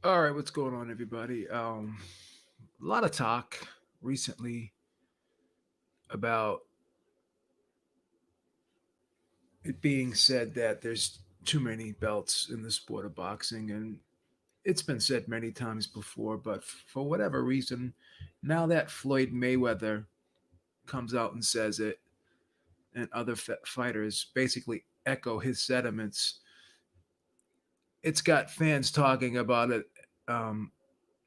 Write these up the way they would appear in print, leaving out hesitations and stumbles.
All right, what's going on, everybody? A lot of talk recently about it being said that there's too many belts in the sport of boxing, and it's been said many times before. But for whatever reason, now that Floyd Mayweather comes out and says it, and other fighters basically echo his sentiments, it's got fans talking about it um,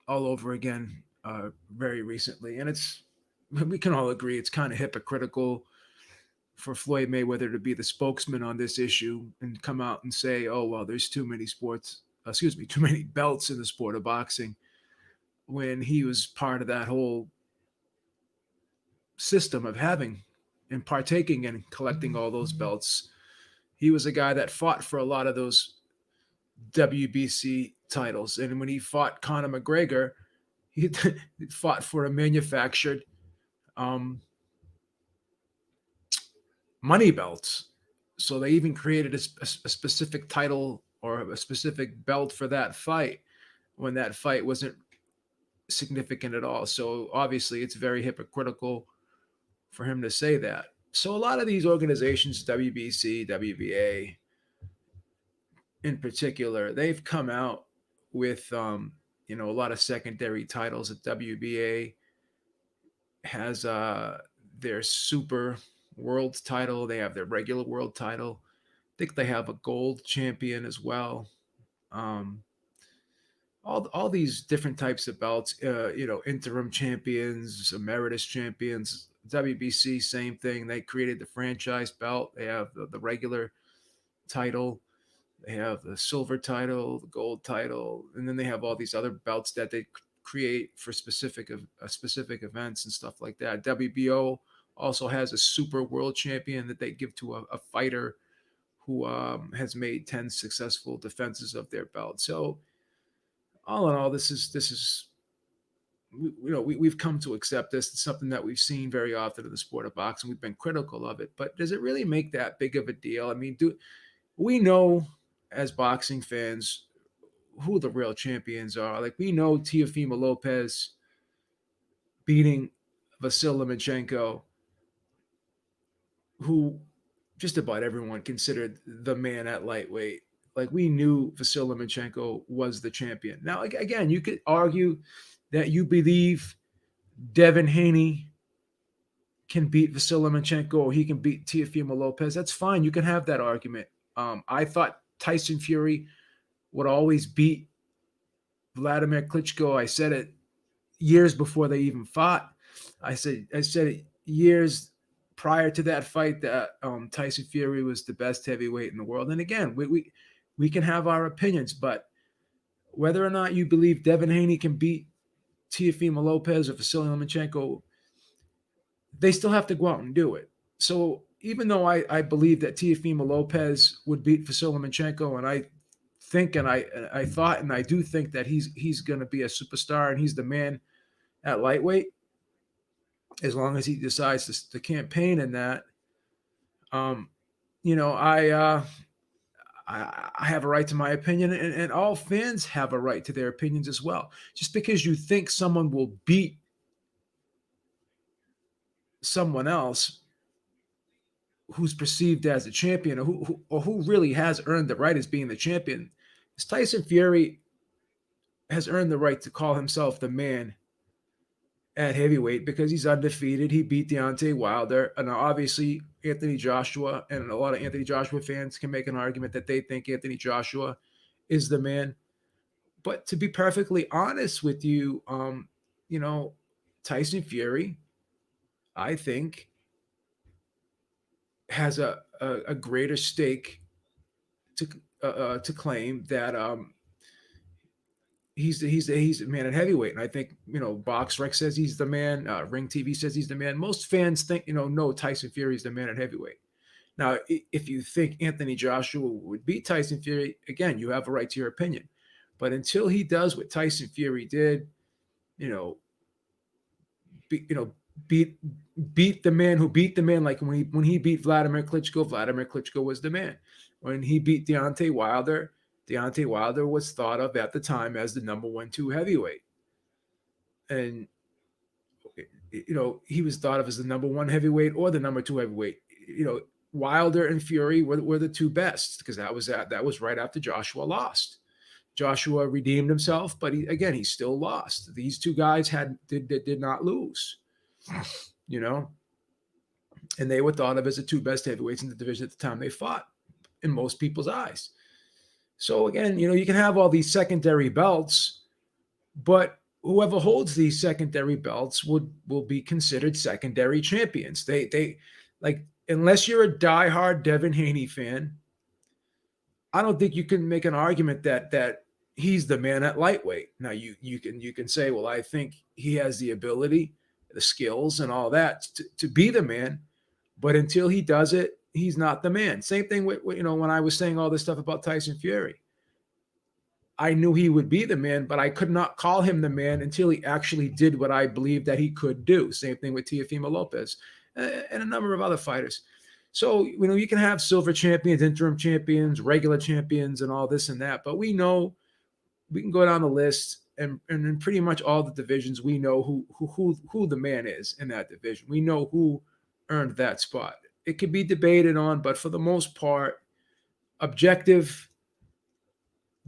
all over again very recently, and it's we can all agree it's kind of hypocritical for Floyd Mayweather to be the spokesman on this issue and come out and say, "Oh well, there's too many too many belts in the sport of boxing," when he was part of that whole system of having and partaking and collecting all those belts. He was a guy that fought for a lot of those WBC titles, and when he fought Conor McGregor, he fought for a manufactured um, money belts. So they even created a specific title or a specific belt for that fight when that fight wasn't significant at all. So obviously, it's very hypocritical for him to say that. So a lot of these organizations, WBC, WBA in particular, they've come out with a lot of secondary titles. At WBA has their super world title. They have their regular world title. I think they have a gold champion as well. Um, all these different types of belts, interim champions, emeritus champions. WBC, same thing. They created the franchise belt. They have the regular title. They have the silver title, the gold title, and then they have all these other belts that they create for specific events and stuff like that. WBO also has a super world champion that they give to a fighter who has made 10 successful defenses of their belt. So all in all, this is we've come to accept this. It's something that we've seen very often in the sport of boxing. We've been critical of it, but does it really make that big of a deal? I mean, do we know as boxing fans who the real champions are? Like we know Teofimo Lopez beating Vasil Lomachenko, who just about everyone considered the man at lightweight. Like we knew Vasil Lomachenko was the champion. Now, again, you could argue that you believe Devin Haney can beat Vasil Lomachenko or he can beat Teofimo Lopez. That's fine. You can have that argument. I thought Tyson Fury would always beat Vladimir Klitschko. I said it years before they even fought. I said it years prior to that fight that Tyson Fury was the best heavyweight in the world. And again, we can have our opinions, but whether or not you believe Devin Haney can beat Teofimo Lopez or Vasily Lomachenko, they still have to go out and do it. So even though I believe that Teofimo Lopez would beat Vasily Lomachenko, and I think and I thought and I do think that he's going to be a superstar and he's the man at lightweight as long as he decides to campaign in that. Um, you know, I have a right to my opinion, and all fans have a right to their opinions as well. Just because you think someone will beat someone else who's perceived as a champion, or who really has earned the right as being the champion, is Tyson Fury has earned the right to call himself the man at heavyweight because he's undefeated. He beat Deontay Wilder, and obviously Anthony Joshua, and a lot of Anthony Joshua fans can make an argument that they think Anthony Joshua is the man. But to be perfectly honest with you, you know, Tyson Fury, I think, has a greater stake to to claim that he's a man at heavyweight, and I think BoxRec says he's the man. Ring TV says he's the man. Most fans think no, Tyson Fury is the man at heavyweight. Now, if you think Anthony Joshua would beat Tyson Fury, again, you have a right to your opinion. But until he does what Tyson Fury did, you know, be, you know, beat beat the man who beat the man. Like when he beat Vladimir Klitschko was the man. When he beat Deontay Wilder, Deontay Wilder was thought of at the time as the number 1-2 heavyweight. And, he was thought of as the number 1 heavyweight or the number 2 heavyweight. Wilder and Fury were the two best, because that was right after Joshua lost. Joshua redeemed himself, but he still lost. These two guys did not lose, and they were thought of as the two best heavyweights in the division at the time they fought, in most people's eyes. So again, you can have all these secondary belts, but whoever holds these secondary belts will be considered secondary champions. They like, unless you're a diehard Devin Haney fan, I don't think you can make an argument that he's the man at lightweight. Now you can say, well, I think he has the ability, the skills, and all that to be the man, but until he does it, he's not the man. Same thing with when I was saying all this stuff about Tyson Fury. I knew he would be the man, but I could not call him the man until he actually did what I believed that he could do. Same thing with Teofimo Lopez and a number of other fighters. So, you can have silver champions, interim champions, regular champions, and all this and that. But we know, we can go down the list, and in pretty much all the divisions, we know who the man is in that division. We know who earned that spot. It could be debated on, but for the most part, objective,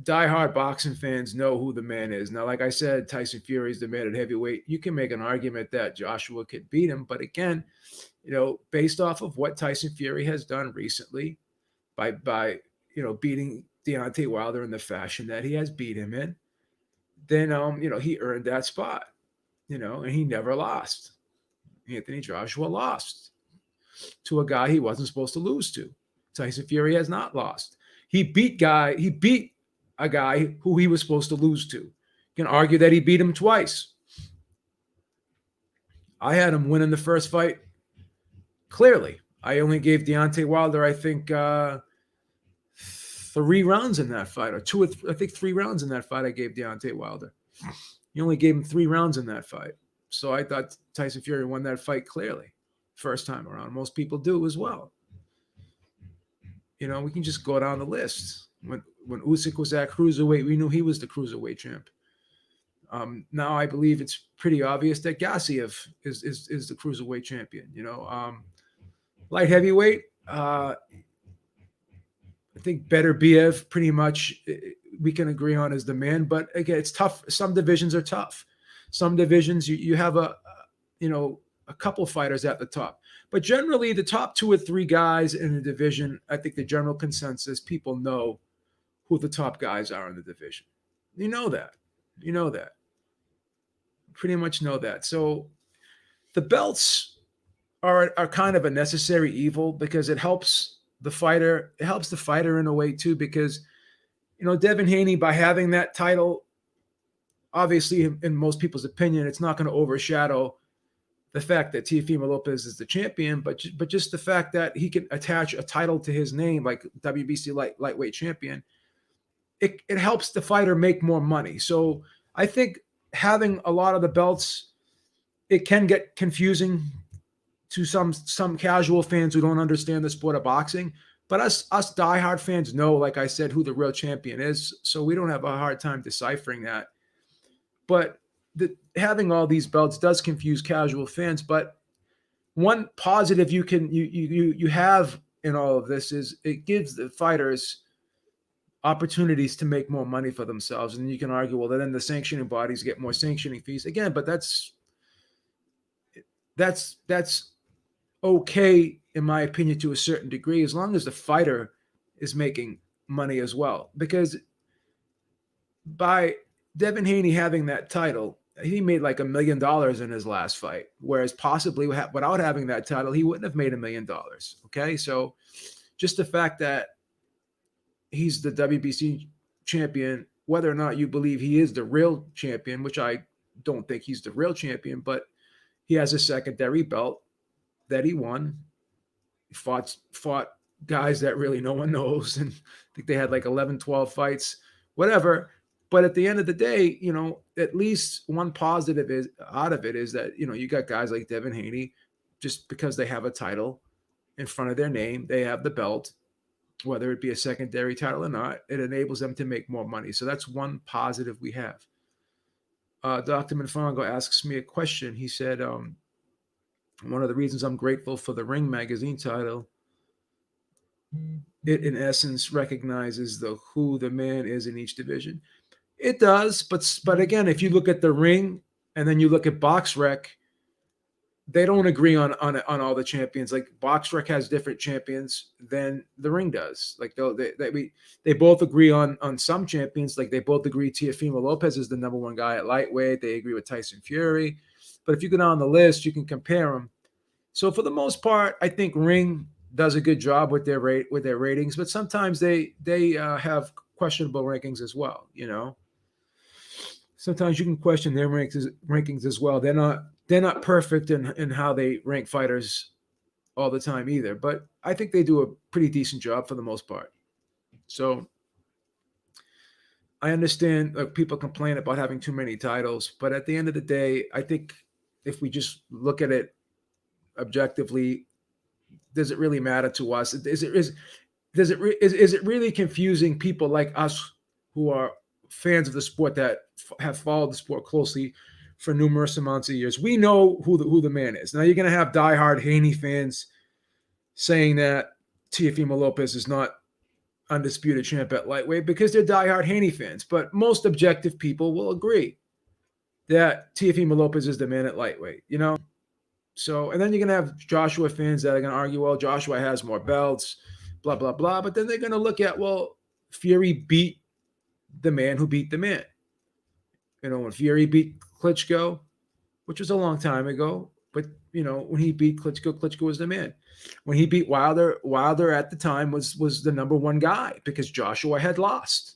diehard boxing fans know who the man is. Now, like I said, Tyson Fury is the man at heavyweight. You can make an argument that Joshua could beat him, but again, based off of what Tyson Fury has done recently by beating Deontay Wilder in the fashion that he has beat him in, then he earned that spot, and he never lost. Anthony Joshua lost to a guy he wasn't supposed to lose to. Tyson Fury has not lost. He beat a guy who he was supposed to lose to. You can argue that he beat him twice. I had him winning the first fight clearly. I only gave Deontay Wilder, I think, 3 rounds in that fight, or 3 rounds in that fight I gave Deontay Wilder. You only gave him 3 rounds in that fight. So I thought Tyson Fury won that fight clearly first time around. Most people do as well. We can just go down the list. When Usyk was at cruiserweight, we knew he was the cruiserweight champ. Now I believe it's pretty obvious that Gassiev is the cruiserweight champion. Light heavyweight, I think Beterbiev pretty much we can agree on as the man, but again, it's tough. Some divisions are tough. Some divisions you have a couple fighters at the top, but generally the top 2 or 3 guys in the division, I think the general consensus, people know who the top guys are in the division. You know that. Pretty much know that. So the belts are kind of a necessary evil, because it helps the fighter. It helps the fighter in a way too, because Devin Haney, by having that title, obviously in most people's opinion, it's not going to overshadow the fact that Teofimo Lopez is the champion, but just the fact that he can attach a title to his name, like WBC lightweight champion, it helps the fighter make more money. So I think having a lot of the belts, it can get confusing to some casual fans who don't understand the sport of boxing. But us diehard fans know, like I said, who the real champion is. So we don't have a hard time deciphering that. But having all these belts does confuse casual fans. But one positive you have in all of this is it gives the fighters opportunities to make more money for themselves. And you can argue, well, then the sanctioning bodies get more sanctioning fees again, but that's okay, in my opinion, to a certain degree, as long as the fighter is making money as well. Because by Devin Haney having that title, he made like $1 million in his last fight, whereas possibly without having that title, he wouldn't have made $1 million. Okay, so just the fact that he's the WBC champion, whether or not you believe he is the real champion, which I don't think he's the real champion, but he has a secondary belt that he won. He fought guys that really no one knows, and I think they had like 11, 12 fights, whatever. But at the end of the day, at least one positive is out of it is that, you got guys like Devin Haney, just because they have a title in front of their name, they have the belt. whether it be a secondary title or not. It enables them to make more money. So that's one positive we have. Dr. Manfango asks me a question. He said, one of the reasons I'm grateful for the Ring magazine title, it in essence recognizes the who the man is in each division. It does, but again, if you look at the Ring and then you look at BoxRec, they don't agree on all the champions. Like BoxRec has different champions than the Ring does. Like they both agree on some champions. Like they both agree Teofimo Lopez is the number one guy at lightweight. They agree with Tyson Fury. But if you go down the list, you can compare them. So for the most part, I think Ring does a good job with their ratings, but sometimes they have questionable rankings as well. You know, sometimes you can question their rankings as well. They're not perfect in how they rank fighters all the time either, but I think they do a pretty decent job for the most part. So I understand people complain about having too many titles, but at the end of the day, I think if we just look at it objectively, does it really matter to us? Is it really confusing people like us who are fans of the sport that have followed the sport closely for numerous amounts of years? We know who the man is. Now you're going to have diehard Haney fans saying that Teofimo Lopez is not undisputed champ at lightweight because they're diehard Haney fans. But most objective people will agree that Teofimo Lopez is the man at lightweight. You know. So, and then you're going to have Joshua fans that are going to argue, well, Joshua has more belts, blah, blah, blah. But then they're going to look at, well, Fury beat the man who beat the man. You know, when Fury beat Klitschko, which was a long time ago, but, you know, when he beat Klitschko, Klitschko was the man. When he beat Wilder, Wilder at the time was the number one guy because Joshua had lost.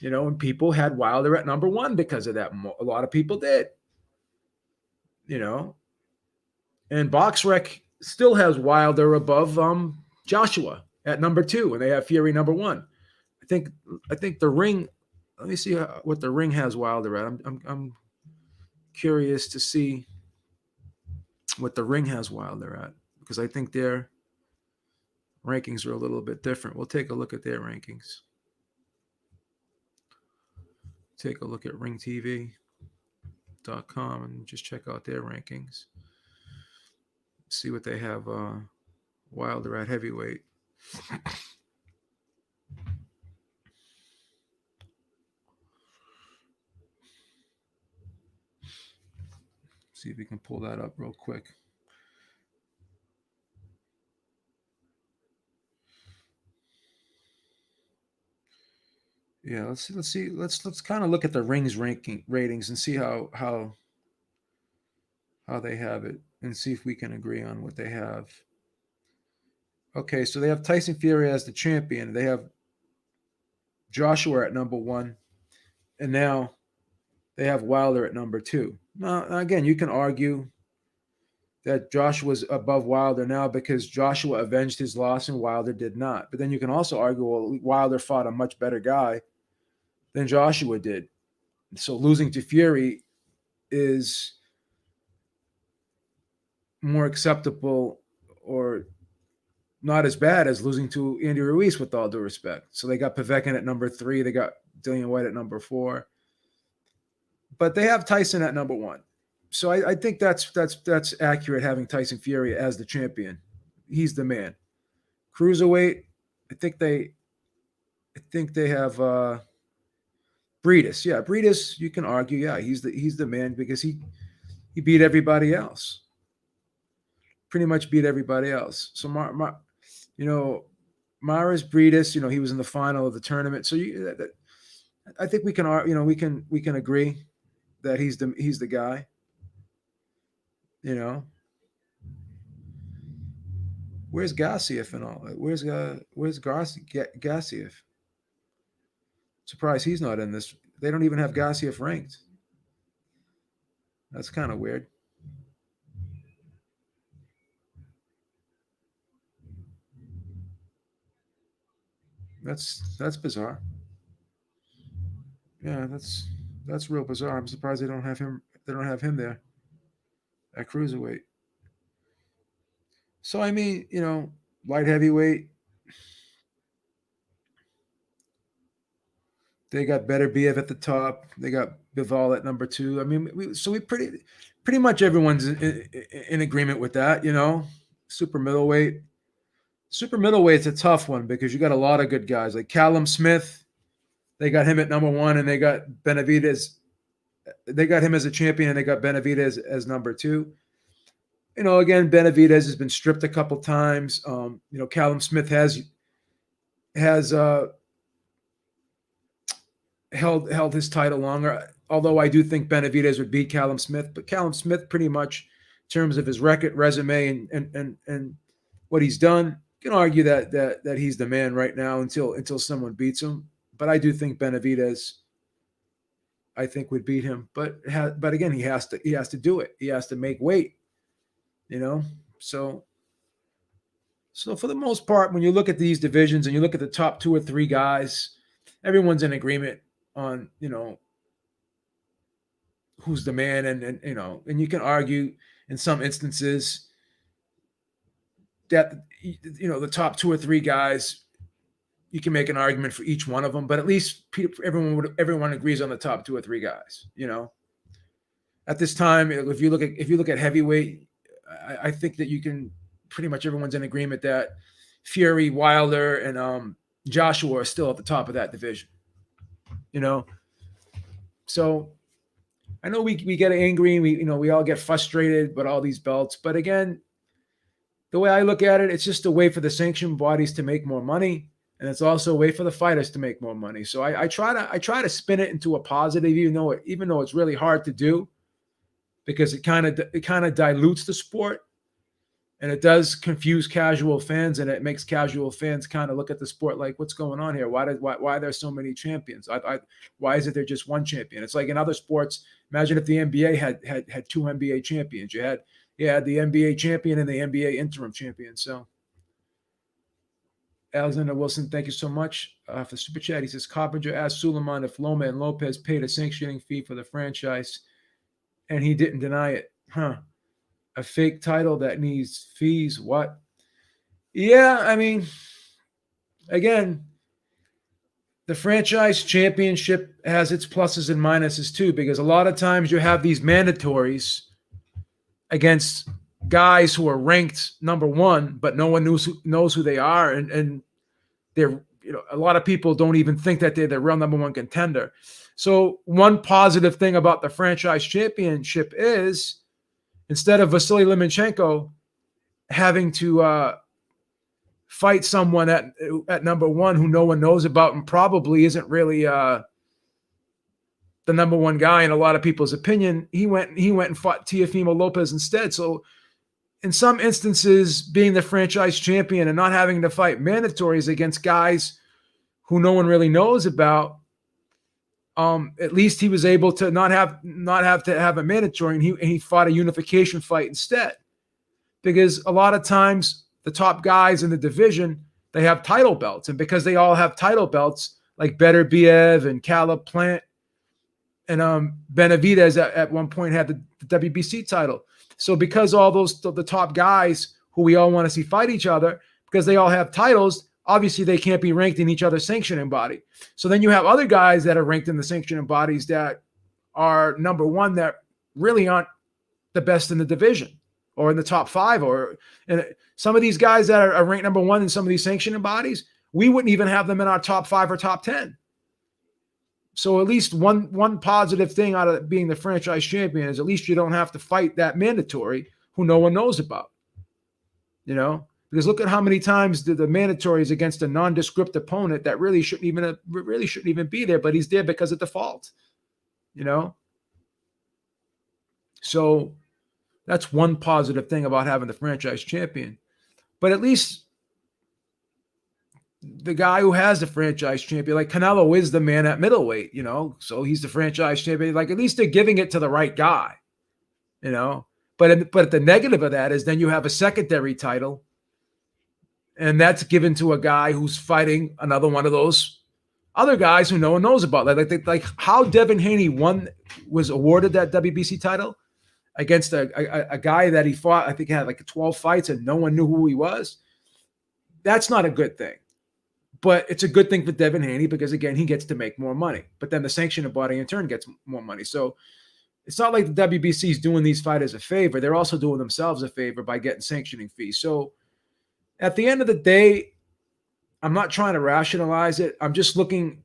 You know, and people had Wilder at number one because of that. A lot of people did. You know, and BoxRec still has Wilder above Joshua at number two, and they have Fury number one. I think the Ring. Let me see what the Ring has Wilder at. I'm curious to see what the Ring has Wilder at because I think their rankings are a little bit different. We'll take a look at their rankings. Take a look at ringtv.com and just check out their rankings. See what they have Wilder at heavyweight. See if we can pull that up real quick. Yeah, let's kind of look at the Rings ranking ratings and see how they have it and see if we can agree on what they have. Okay, so they have Tyson Fury as the champion. They have Joshua at number one, and now they have Wilder at number two. Now again, you can argue that Joshua's above Wilder now because Joshua avenged his loss and Wilder did not. But then you can also argue, well, Wilder fought a much better guy than Joshua did. So losing to Fury is more acceptable or not as bad as losing to Andy Ruiz, with all due respect. So they got Povetkin at number three. They got Dillian White at number four. But they have Tyson at number one. So I think that's accurate, having Tyson Fury as the champion. He's the man. Cruiserweight, I think they have Breedis. Yeah, Breedis, you can argue, yeah, he's the man because he beat everybody else. Pretty much beat everybody else. So Mars Breedis, you know, he was in the final of the tournament. So I think we can, you know, we can agree that he's the guy. You know, where's Gassiev and all? Where's Gassiev? Surprised he's not in this. They don't even have Gassiev ranked. That's kind of weird. That's bizarre. Yeah, that's real bizarre. I'm surprised they don't have him. They don't have him there at cruiserweight. So I mean, you know, light heavyweight. They got Beterbiev at the top. They got Bivol at number 2. I mean, we pretty much everyone's in agreement with that. Super middleweight. Super middleweight's a tough one because you got a lot of good guys like Callum Smith. They got him at number 1, and they got Benavidez. They got him as a champion, and they got Benavidez as number 2. Again, Benavidez has been stripped a couple times. Callum Smith has held his title longer. Although I do think Benavidez would beat Callum Smith, but Callum Smith pretty much, in terms of his resume and what he's done, can argue that he's the man right now until someone beats him. But I do think Benavidez, I think, would beat him. But again, he has to do it. He has to make weight. So for the most part, when you look at these divisions and you look at the top 2 or 3 guys, everyone's in agreement on who's the man, and you can argue in some instances that the top 2 or 3 guys, you can make an argument for each one of them, but at least everyone agrees on the top 2 or 3 guys. At this time, if you look at heavyweight, I think that you can pretty much everyone's in agreement that Fury, Wilder, and Joshua are still at the top of that division. So I know we get angry, and we all get frustrated with all these belts, but again, the way I look at it, it's just a way for the sanctioned bodies to make more money, and it's also a way for the fighters to make more money. So I try to spin it into a positive, even though it's really hard to do, because it kind of dilutes the sport, and it does confuse casual fans, and it makes casual fans kind of look at the sport like, what's going on here? Why are there so many champions? Why is it there just one champion? It's like in other sports. Imagine if the NBA had 2 NBA champions. You had the NBA champion and the NBA interim champion. So Alexander Wilson, thank you so much for the super chat. He says, Coppinger asked Suleiman if Loma and Lopez paid a sanctioning fee for the franchise, and he didn't deny it. A fake title that needs fees. What? Yeah, I mean, again, the franchise championship has its pluses and minuses too, because a lot of times you have these mandatories against guys who are ranked number 1, but no one knows who they are, and they're a lot of people don't even think that they're the real number 1 contender. So one positive thing about the franchise championship is, instead of Vasily Lomachenko having to fight someone at number 1 who no one knows about and probably isn't really the number 1 guy in a lot of people's opinion, he went and fought Teofimo Lopez instead. So in some instances, being the franchise champion and not having to fight mandatories against guys who no one really knows about, at least he was able to not have to have a mandatory, and he fought a unification fight instead. Because a lot of times the top guys in the division, they have title belts, and because they all have title belts, like Beterbiev and Caleb Plant and Benavidez at one point had the WBC title. So because all the top guys who we all want to see fight each other, because they all have titles, obviously they can't be ranked in each other's sanctioning body. So then you have other guys that are ranked in the sanctioning bodies that are number 1 that really aren't the best in the division or in the top 5, and some of these guys that are ranked number 1 in some of these sanctioning bodies, we wouldn't even have them in our top 5 or top 10. So at least one positive thing out of being the franchise champion is at least you don't have to fight that mandatory who no one knows about, because look at how many times the mandatory is against a nondescript opponent that really shouldn't even be there, but he's there because of default, So that's one positive thing about having the franchise champion. But at least the guy who has the franchise champion, like Canelo is the man at middleweight, so he's the franchise champion. Like, at least they're giving it to the right guy, But the negative of that is then you have a secondary title, and that's given to a guy who's fighting another one of those other guys who no one knows about. Like how Devin Haney was awarded that WBC title against a guy that he fought, I think he had like 12 fights and no one knew who he was. That's not a good thing. But it's a good thing for Devin Haney because, again, he gets to make more money. But then the sanctioning body in turn gets more money. So it's not like the WBC is doing these fighters a favor. They're also doing themselves a favor by getting sanctioning fees. So at the end of the day, I'm not trying to rationalize it. I'm just looking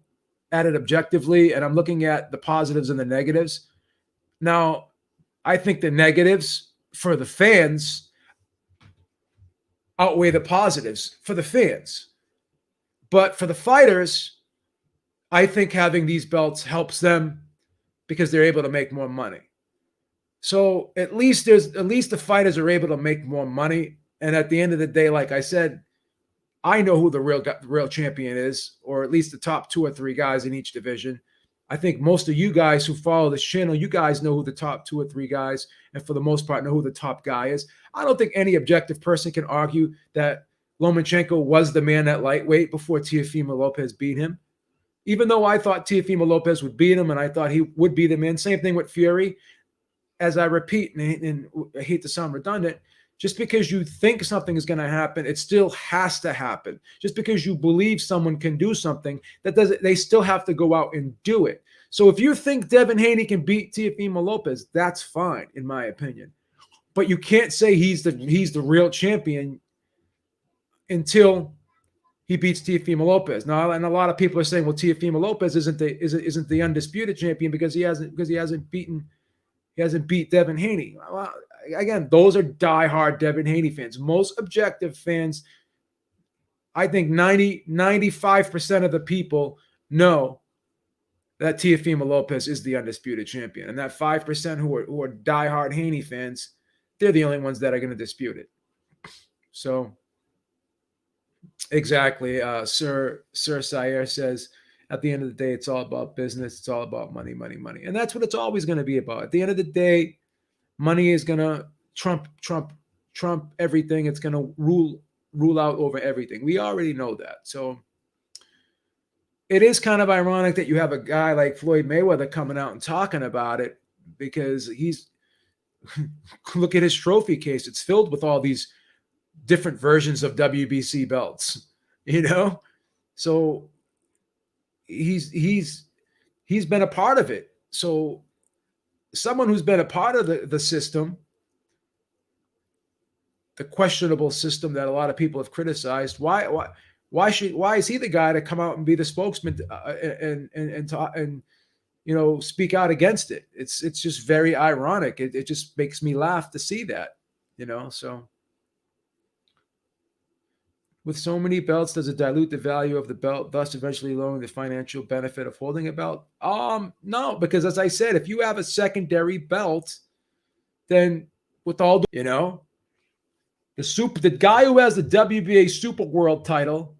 at it objectively, and I'm looking at the positives and the negatives. Now, I think the negatives for the fans outweigh the positives for the fans. But for the fighters, I think having these belts helps them because they're able to make more money. So at least the fighters are able to make more money. And at the end of the day, like I said, I know who the real champion is, or at least the top 2 or 3 guys in each division. I think most of you guys who follow this channel, you guys know who the top 2 or 3 guys, and for the most part, know who the top guy is. I don't think any objective person can argue that Lomachenko was the man at lightweight before Teofimo Lopez beat him. Even though I thought Teofimo Lopez would beat him and I thought he would be the man. Same thing with Fury. As I repeat, and I hate to sound redundant, just because you think something is going to happen, it still has to happen. Just because you believe someone can do something, they still have to go out and do it. So if you think Devin Haney can beat Teofimo Lopez, that's fine, in my opinion. But you can't say he's the real champion until he beats Teofimo Lopez. Now, and a lot of people are saying, well, Teofimo Lopez isn't the undisputed champion because he hasn't beat Devin Haney. Well, again, those are diehard Devin Haney fans. Most objective fans, I think 95% of the people know that Teofimo Lopez is the undisputed champion. And that 5% who are diehard Haney fans, they're the only ones that are going to dispute it. So, exactly. Sir Sayer says, at the end of the day, it's all about business. It's all about money, money, money. And that's what it's always going to be about. At the end of the day, money is going to trump everything. It's going to rule out over everything. We already know that. So it is kind of ironic that you have a guy like Floyd Mayweather coming out and talking about it, because look at his trophy case. It's filled with all these different versions of WBC belts, So he's been a part of it. So someone who's been a part of the system, the questionable system that a lot of people have criticized, why is he the guy to come out and be the spokesman and speak out against it? It's just very ironic. It just makes me laugh to see that, so. With so many belts, does it dilute the value of the belt, thus eventually lowering the financial benefit of holding a belt? No, because as I said, if you have a secondary belt, then with all the guy who has the WBA Super World title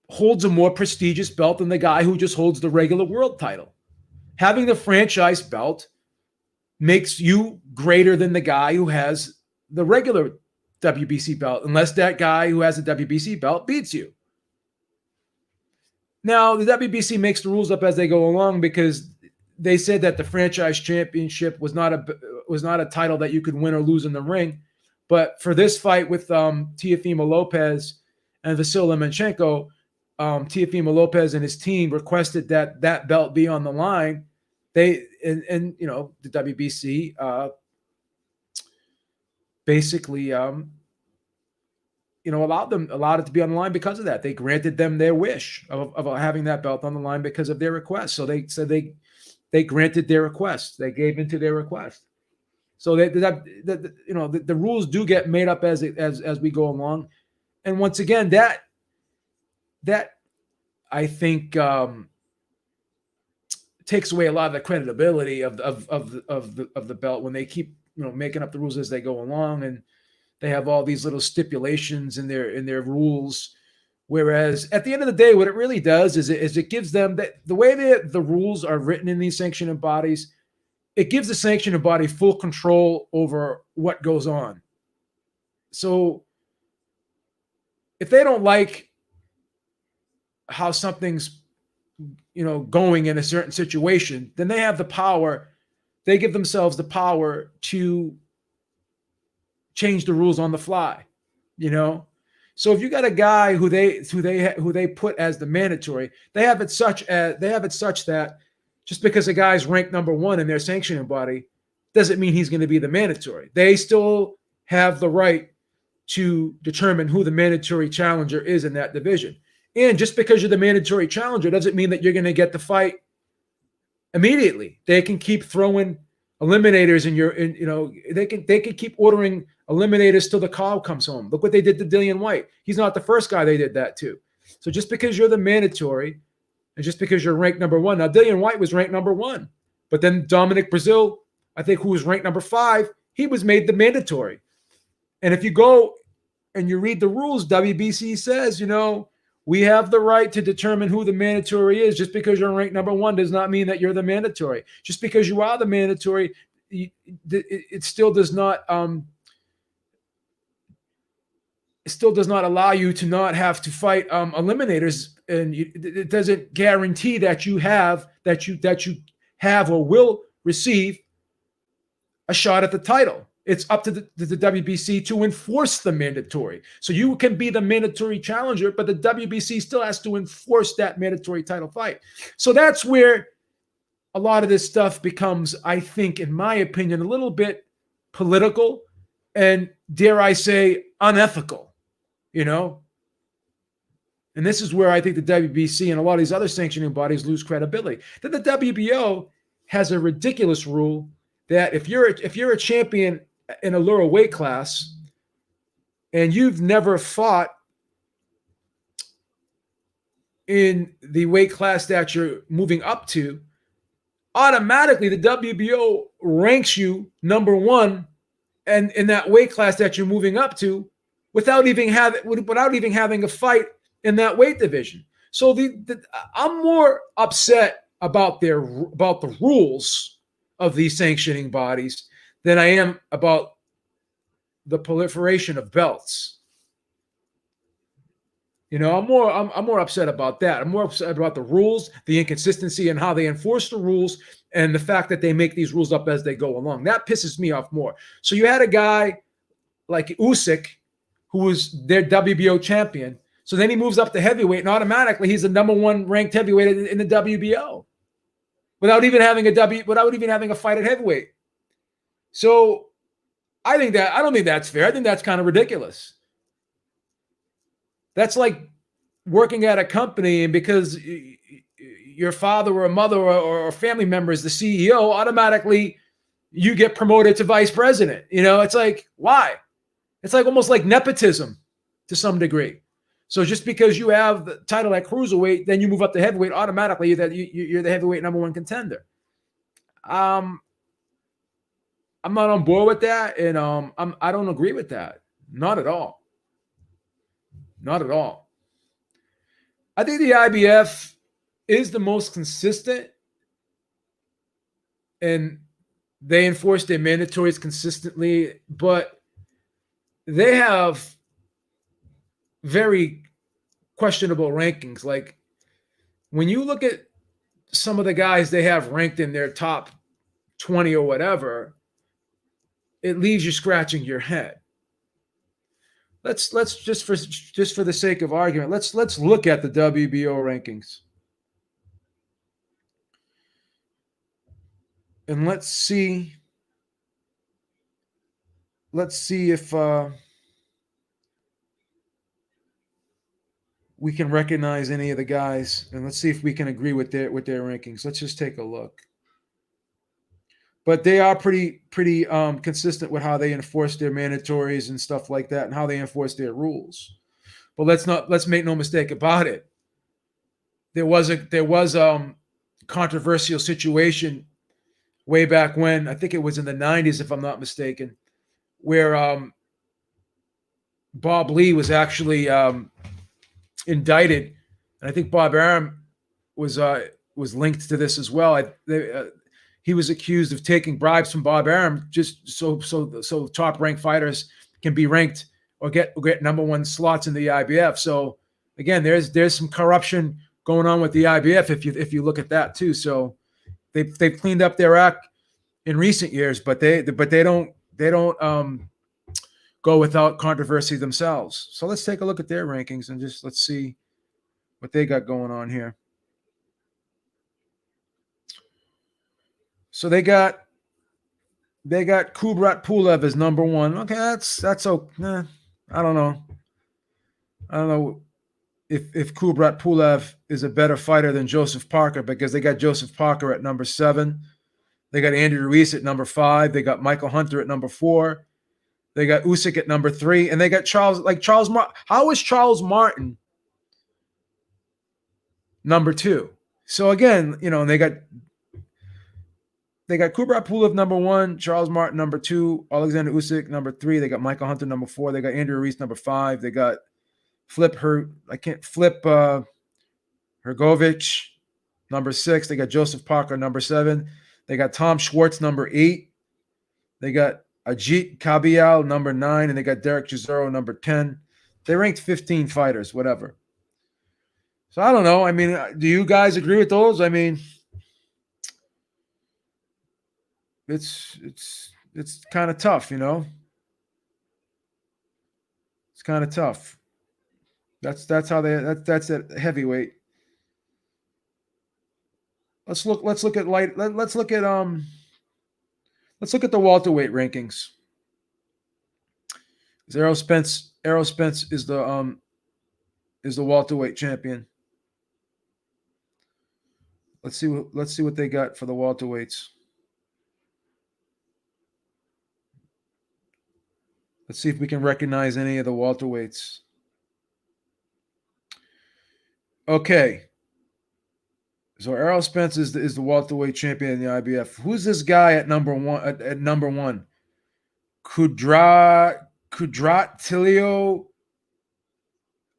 holds a more prestigious belt than the guy who just holds the regular world title. Having the franchise belt makes you greater than the guy who has the regular WBC belt, unless that guy who has a WBC belt beats you. Now, the WBC makes the rules up as they go along, because they said that the franchise championship was not a title that you could win or lose in the ring. But for this fight with Teofimo Lopez and Vasyl Lomachenko, Teofimo Lopez and his team requested that belt be on the line. The WBC basically allowed it to be on the line because of that. They granted them their wish of having that belt on the line because of their request. So they said they granted their request. They gave into their request. So the rules do get made up as we go along. And once again, that I think takes away a lot of the credibility of the belt when they keep making up the rules as they go along, and they have all these little stipulations in their rules. Whereas at the end of the day, what it really does is it gives them the way the rules are written in these sanctioning bodies, it gives the sanctioning body full control over what goes on. So if they don't like how something's going in a certain situation, then they have the power. They give themselves the power to change the rules on the fly, So if you got a guy who they put as the mandatory, they have it such that just because a guy's ranked number one in their sanctioning body doesn't mean he's going to be the mandatory. They still have the right to determine who the mandatory challenger is in that division. And just because you're the mandatory challenger doesn't mean that you're going to get the fight immediately. They can keep throwing eliminators they can keep ordering eliminators till the cow comes home. Look what they did to Dillian White. He's not the first guy they did that to. So just because you're the mandatory and just because you're ranked number one, now Dillian White was ranked number one, but then Dominic Brazil, I think, who was ranked number 5, he was made the mandatory. And if you go and you read the rules, WBC says, we have the right to determine who the mandatory is. Just because you're ranked number 1 does not mean that you're the mandatory. Just because you are the mandatory, it still does not allow you to not have to fight eliminators, and it doesn't guarantee that you have or will receive a shot at the title. It's up to the WBC to enforce the mandatory. So you can be the mandatory challenger, but the WBC still has to enforce that mandatory title fight. So that's where a lot of this stuff becomes, I think, in my opinion, a little bit political and, dare I say, unethical, And this is where I think the WBC and a lot of these other sanctioning bodies lose credibility. That the WBO has a ridiculous rule that if you're a champion in a lower weight class and you've never fought in the weight class that you're moving up to, automatically the WBO ranks you number 1 and in that weight class that you're moving up to without even having a fight in that weight division. So I'm more upset about the rules of these sanctioning bodies than I am about the proliferation of belts. I'm more upset about that. I'm more upset about the rules, the inconsistency in how they enforce the rules, and the fact that they make these rules up as they go along. That pisses me off more. So you had a guy like Usyk, who was their WBO champion. So then he moves up to heavyweight, and automatically he's the number 1 ranked heavyweight in the WBO, without even having a fight at heavyweight. So I don't think that's fair. I think that's kind of ridiculous. That's like working at a company, and because your father or a mother or a family member is the CEO, automatically you get promoted to vice president. It's like, why? It's like almost like nepotism to some degree. So just because you have the title at cruiserweight, then you move up to heavyweight, automatically you're the heavyweight number 1 contender. I'm not on board with that, and I don't agree with that. Not at all. Not at all. I think the IBF is the most consistent, and they enforce their mandatories consistently, but they have very questionable rankings. Like when you look at some of the guys they have ranked in their top 20 or whatever, it leaves you scratching your head. Let's just for the sake of argument, let's look at the WBO rankings. And let's see if we can recognize any of the guys, and let's see if we can agree with their rankings. Let's just take a look. But they are pretty consistent with how they enforce their mandatories and stuff like that, and how they enforce their rules. But let's make no mistake about it. There was a controversial situation way back when, I think it was in the 90s, if I'm not mistaken, where Bob Lee was actually indicted, and I think Bob Arum was linked to this as well. He was accused of taking bribes from Bob Arum just so top-ranked fighters can be ranked or get number 1 slots in the IBF. So again, there's some corruption going on with the IBF if you look at that too. So they've cleaned up their act in recent years, but they don't go without controversy themselves. So let's take a look at their rankings and just let's see what they got going on here. So they got Kubrat Pulev as number one. Okay, that's okay. I don't know. I don't know if Kubrat Pulev is a better fighter than Joseph Parker, because they got Joseph Parker at number 7. They got Andy Ruiz at number 5. They got Michael Hunter at number 4. They got Usyk at number 3, and they got Charles Martin. How is Charles Martin number 2? So again, they got Kubrat Pulev number 1, Charles Martin number 2, Alexander Usyk number 3. They got Michael Hunter number 4. They got Andrew Ruiz number 5. They got Hergovich number 6. They got Joseph Parker number 7. They got Tom Schwartz number 8. They got Ajit Kabial number 9, and they got Derek Chisora number 10. They ranked 15 fighters, whatever. So I don't know. I mean, do you guys agree with those? I mean, it's kind of tough, It's kind of tough. That's that's at heavyweight. Let's look at let's look at the welterweight rankings. Errol Spence is the welterweight champion. Let's see what they got for the welterweights. Let's see if we can recognize any of the welterweights. Okay. So Errol Spence is the welterweight champion in the IBF. Who's this guy at number 1? At number 1, Kudratilio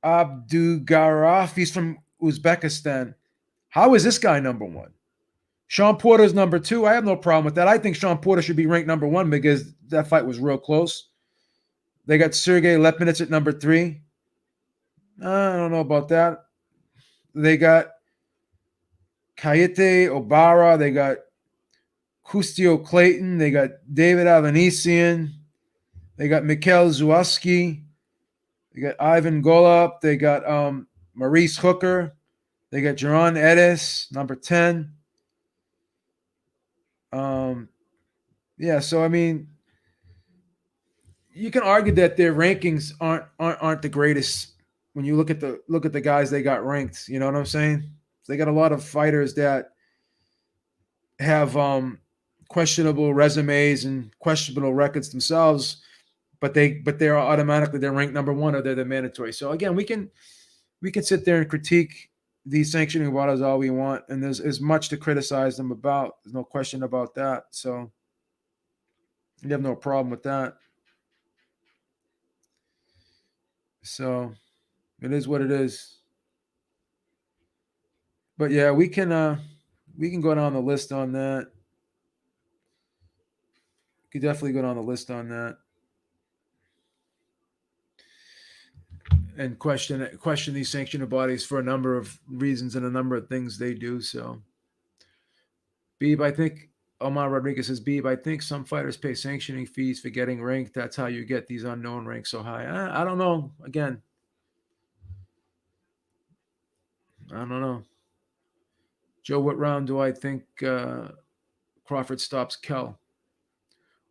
Abdugaraf. He's from Uzbekistan. How is this guy number 1? Sean Porter's number 2. I have no problem with that. I think Sean Porter should be ranked number 1 because that fight was real close. They got Sergey Lepinets at number 3. I don't know about that. They got Kayete Obara. They got Custio Clayton. They got David Avanesian. They got Mikhail Zuaski. They got Ivan Golub. They got Maurice Hooker. They got Jaron Edis, number 10. Yeah, so I mean, you can argue that their rankings aren't the greatest when you look at the guys they got ranked. You know what I'm saying? They got a lot of fighters that have questionable resumes and questionable records themselves, but they're automatically ranked number 1 or they're the mandatory. So again, we can sit there and critique these sanctioning bodies all we want, and there's much to criticize them about. There's no question about that. So you have no problem with that. So it is what it is. But yeah, we can go down the list on that. We could definitely go down the list on that. And question these sanctioning bodies for a number of reasons and a number of things they do. So Beeb, I think Omar Rodriguez says, Beeb, I think some fighters pay sanctioning fees for getting ranked. That's how you get these unknown ranks so high. I don't know. Again, I don't know. Joe, what round do I think Crawford stops Kell?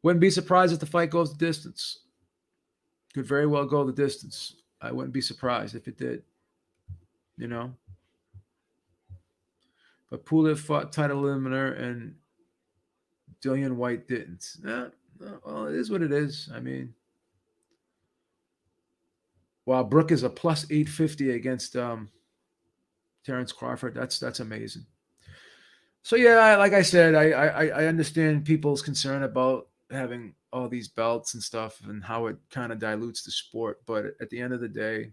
Wouldn't be surprised if the fight goes the distance. Could very well go the distance. I wouldn't be surprised if it did. But Pulev fought title eliminator and Dillian White didn't. Well, it is what it is. I mean, while Brooke is a plus 850 against Terrence Crawford, that's amazing. So yeah, like I said, I understand people's concern about having all these belts and stuff and how it kind of dilutes the sport. But at the end of the day,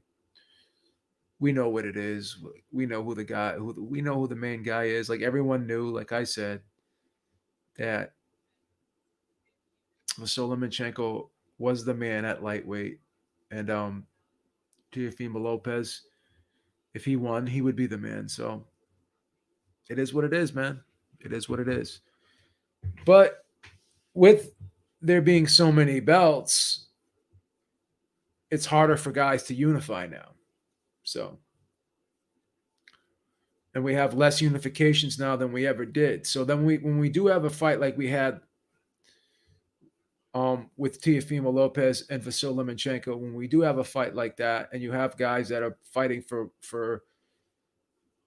we know what it is. We know who the main guy is. Like everyone knew, like I said, that Solomachenko was the man at lightweight, and Teofimo Lopez, if he won, he would be the man. So it is what it is, man. It is what it is. But with there being so many belts, it's harder for guys to unify now. So, and we have less unifications now than we ever did. So then when we do have a fight like we had with Teofimo Lopez and Vasil Lomachenko, when we do have a fight like that, and you have guys that are fighting for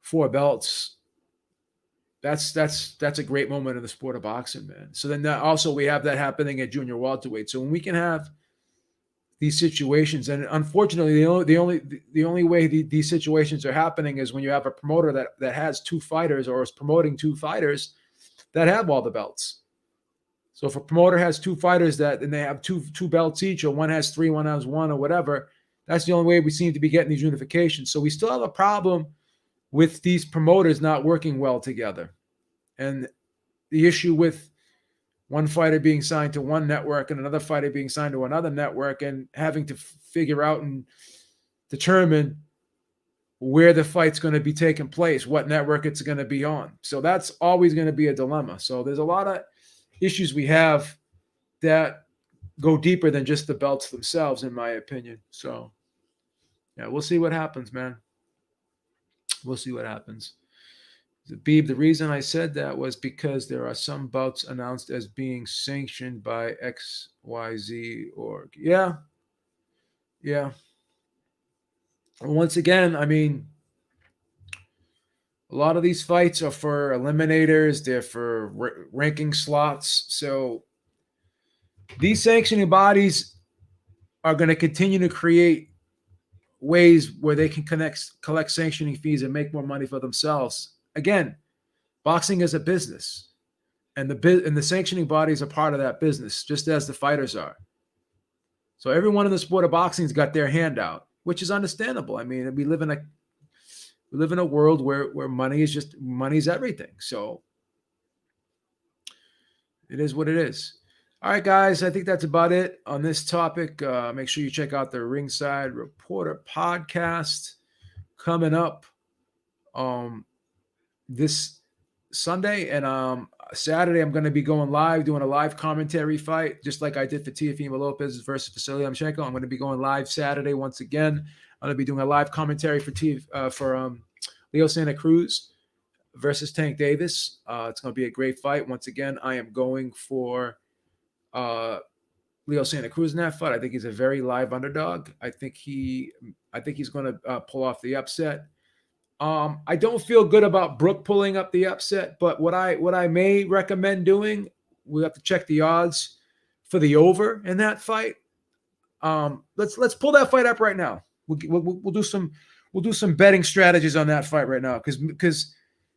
4 belts, that's a great moment in the sport of boxing, man. So then also we have that happening at junior welterweight. So when we can have these situations, and unfortunately, the only way these situations are happening is when you have a promoter that has 2 fighters or is promoting 2 fighters that have all the belts. So if a promoter has 2 fighters and they have two belts each, or one has 3, one has 1, or whatever, that's the only way we seem to be getting these unifications. So we still have a problem with these promoters not working well together. And the issue with one fighter being signed to one network and another fighter being signed to another network, and having to figure out and determine where the fight's going to be taking place, what network it's going to be on. So that's always going to be a dilemma. So there's a lot of issues we have that go deeper than just the belts themselves, in my opinion. So, yeah, we'll see what happens, man. We'll see what happens. Beeb, the reason I said that was because there are some bouts announced as being sanctioned by XYZ org. Yeah. Yeah. Once again, I mean, a lot of these fights are for eliminators, they're for ranking slots. So these sanctioning bodies are going to continue to create ways where they can collect sanctioning fees and make more money for themselves. Again, boxing is a business, and the sanctioning bodies are part of that business, just as the fighters are. So everyone in the sport of boxing's got their hand out, which is understandable. I mean, we live in a world where money's everything. So it is what it is. All right, guys, I think that's about it on this topic. Make sure you check out the Ringside Reporter podcast coming up this Sunday, and Saturday I'm going to be going live, doing a live commentary fight, just like I did for Teofimo Lopez versus Vasily Lomachenko. I'm going to be going live Saturday once again. I'm going to be doing a live commentary for Leo Santa Cruz versus Tank Davis. It's going to be a great fight. Once again, I am going for Leo Santa Cruz in that fight. I think he's a very live underdog. I think he's going to pull off the upset. I don't feel good about Brook pulling up the upset, but what I may recommend doing, we have to check the odds for the over in that fight. Let's pull that fight up right now. We'll do some betting strategies on that fight right now, because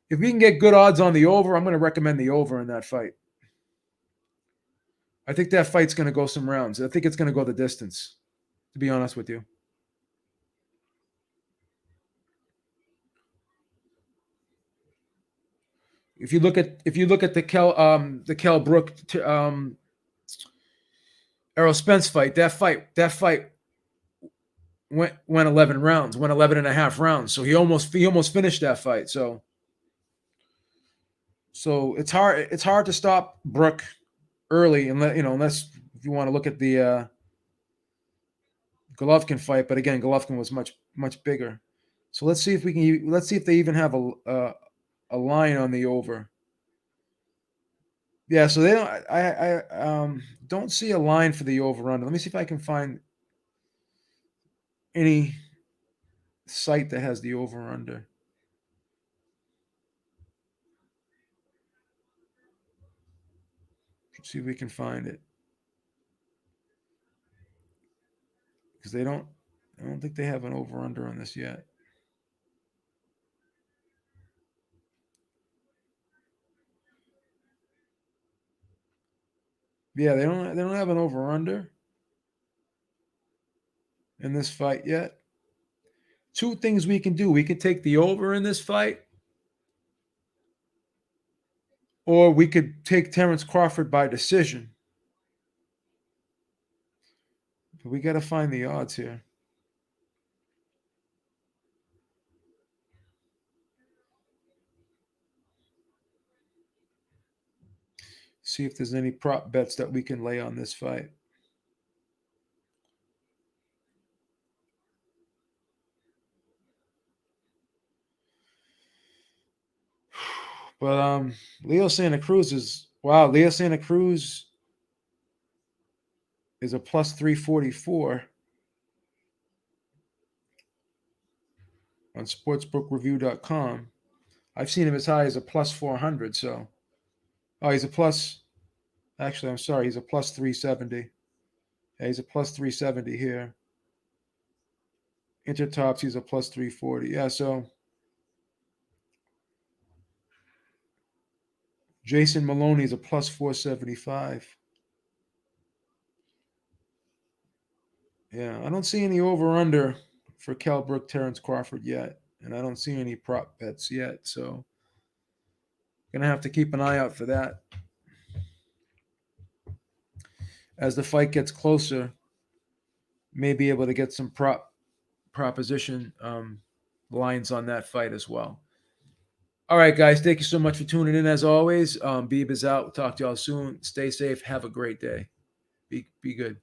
if we can get good odds on the over, I'm going to recommend the over in that fight. I think that fight's going to go some rounds. I think it's going to go the distance, to be honest with you. If you look at the Kell Brook Errol Spence fight, that fight went 11 rounds, went 11 and a half rounds. So he almost finished that fight. So it's hard to stop Brook early, unless if you want to look at the Golovkin fight. But again, Golovkin was much bigger. So let's see if they even have a line on the over. Yeah, so they don't. I don't see a line for the over under. Let me see if I can find any site that has the over under. Let's see if we can find it, because I don't think they have an over under on this yet. Yeah, they don't have an over under in this fight yet. Two things we can do: we could take the over in this fight, or we could take Terrence Crawford by decision. But we got to find the odds here. See if there's any prop bets that we can lay on this fight. But Leo Santa Cruz is wow. Leo Santa Cruz is a plus 344 on sportsbookreview.com. I've seen him as high as a plus 400. So, oh, he's a plus. Actually, I'm sorry. He's a plus 370. Yeah, he's a plus 370 here. Intertops, he's a plus 340. Yeah, so Jason Maloney is a plus 475. Yeah, I don't see any over under for Cal Brook Terrence Crawford yet, and I don't see any prop bets yet. So, gonna have to keep an eye out for that. As the fight gets closer, may be able to get some proposition lines on that fight as well. All right, guys, thank you so much for tuning in. As always, Beeb is out. Talk to y'all soon. Stay safe. Have a great day. Be good.